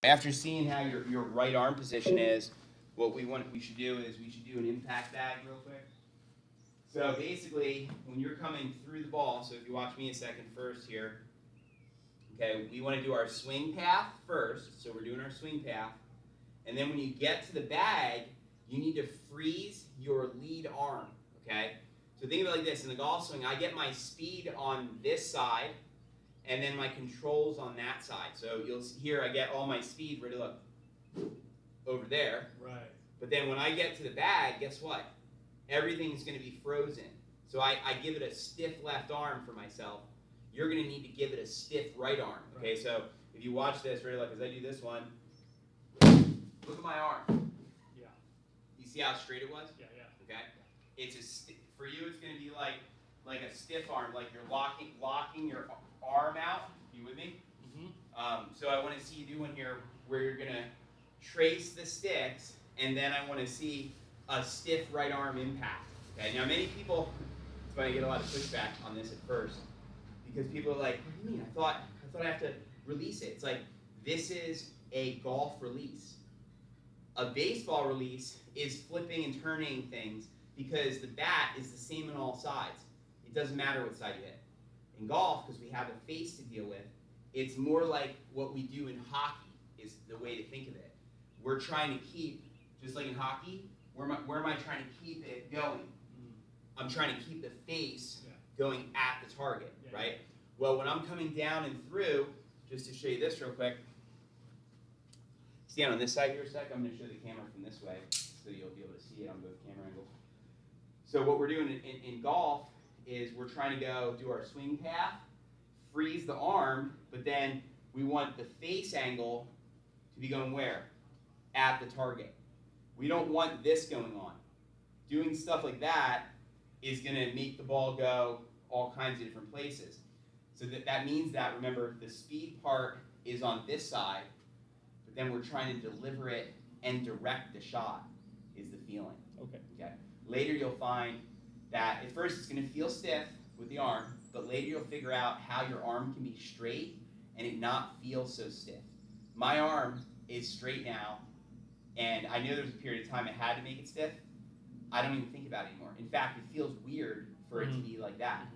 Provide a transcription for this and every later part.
After seeing how your right arm position is, what we should do an impact bag real quick. So basically, when you're coming through the ball, so if you watch me a second first here, okay, we want to do our swing path first. So we're doing our swing path, and then when you get to the bag, you need to freeze your lead arm. Okay. So think of it like this: in the golf swing, I get my speed on this side, and then my controls on that side. So you'll see here I get all my speed ready to look over there. Right. But then when I get to the bag, guess what? Everything's going to be frozen. So I give it a stiff left arm for myself. You're going to need to give it a stiff right arm. Okay, so if you watch this, ready, look, as I do this one, look at my arm. Yeah. You see how straight it was? Yeah, yeah. Okay? It's for you, it's going to be like a stiff arm, like you're locking your arm out. You with me? Mm-hmm. So I want to see you do one here where you're going to trace the sticks, and then I want to see a stiff right arm impact. Okay. Now many people, it's funny, I get a lot of pushback on this at first because people are like, "What do you mean? I thought I have to release it." It's like this is a golf release. A baseball release is flipping and turning things because the bat is the same on all sides. It doesn't matter what side you hit. In golf, because we have a face to deal with, it's more like what we do in hockey is the way to think of it. We're trying to keep, just like in hockey, where am I trying to keep it going? I'm trying to keep the face going at the target, right? Well, when I'm coming down and through, just to show you this real quick, stand on this side here a sec. I'm going to show the camera from this way so you'll be able to see it on both camera angles. So what we're doing in golf is we're trying to go do our swing path, freeze the arm, but then we want the face angle to be going where? At the target. We don't want this going on. Doing stuff like that is going to make the ball go all kinds of different places. So that means that, remember, the speed part is on this side, but then we're trying to deliver it and direct the shot is the feeling. Okay. Later you'll find that at first it's going to feel stiff with the arm, but later you'll figure out how your arm can be straight and it not feel so stiff. My arm is straight now, and I know there's a period of time I had to make it stiff. I don't even think about it anymore. In fact, it feels weird for it to be like that.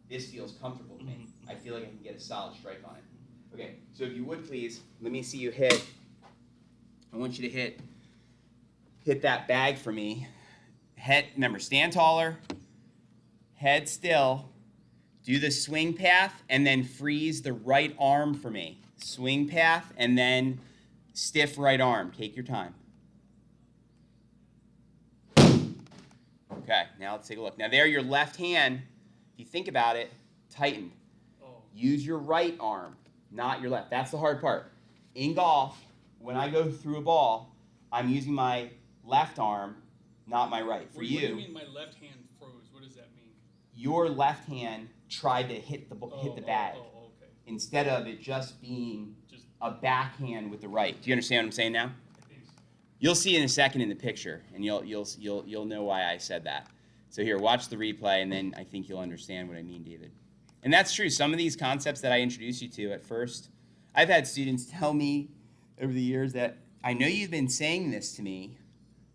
This feels comfortable to me. I feel like I can get a solid strike on it. Okay, so if you would please, let me see you hit. I want you to hit that bag for me. Remember, stand taller, head still, do the swing path, and then freeze the right arm for me. Swing path, and then stiff right arm. Take your time. Okay, now let's take a look. Now there, your left hand, if you think about it, tightened. Use your right arm, not your left. That's the hard part. In golf, when I go through a ball, I'm using my left arm, not my right. For you, what do you mean my left hand froze? What does that mean? Your left hand tried to hit the bag okay. instead of it just being a backhand with the right. Do you understand what I'm saying now? You'll see in a second in the picture, and you'll know why I said that. So here, watch the replay, and then I think you'll understand what I mean, David. And that's true. Some of these concepts that I introduced you to at first, I've had students tell me over the years that I know you've been saying this to me,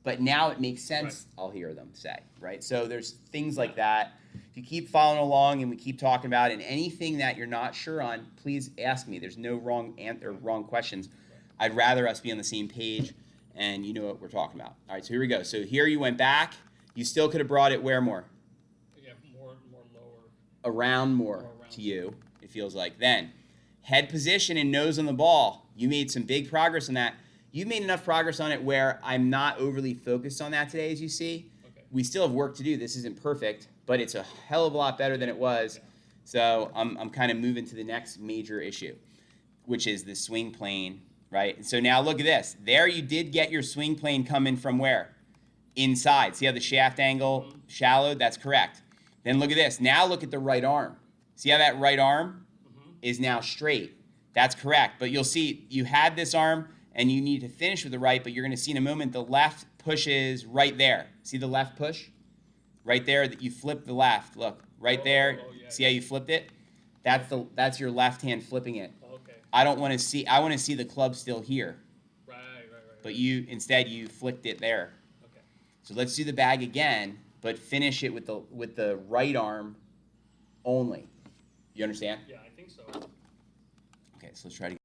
but now it makes sense. Right. I'll hear them say, right? So there's things like that. If you keep following along and we keep talking about it, and anything that you're not sure on, please ask me. There's no wrong answer, wrong questions. I'd rather us be on the same page, and you know what we're talking about. All right, so here we go. So here you went back. You still could have brought it where more? Yeah, more lower. Around more to you, it feels like. Then, head position and nose on the ball. You made some big progress on that. You've made enough progress on it where I'm not overly focused on that today, as you see. Okay. We still have work to do. This isn't perfect, but it's a hell of a lot better than it was. Okay. So I'm kind of moving to the next major issue, which is the swing plane, right? And so now look at this. There you did get your swing plane coming from where? Inside. See how the shaft angle shallowed? That's correct. Then look at this. Now look at the right arm. See how that right arm is now straight? That's correct. But you'll see you had this arm and you need to finish with the right, but you're going to see in a moment the left pushes right there. See the left push? Right there, that you flip the left. Look, right there. Yeah, see how you flipped it? That's your left hand flipping it. Okay. I don't want to see. I want to see the club still here, Right. but instead you flicked it there. Okay. So let's do the bag again, but finish it with the right arm only. You understand? Yeah, I think so. Okay, so let's try to.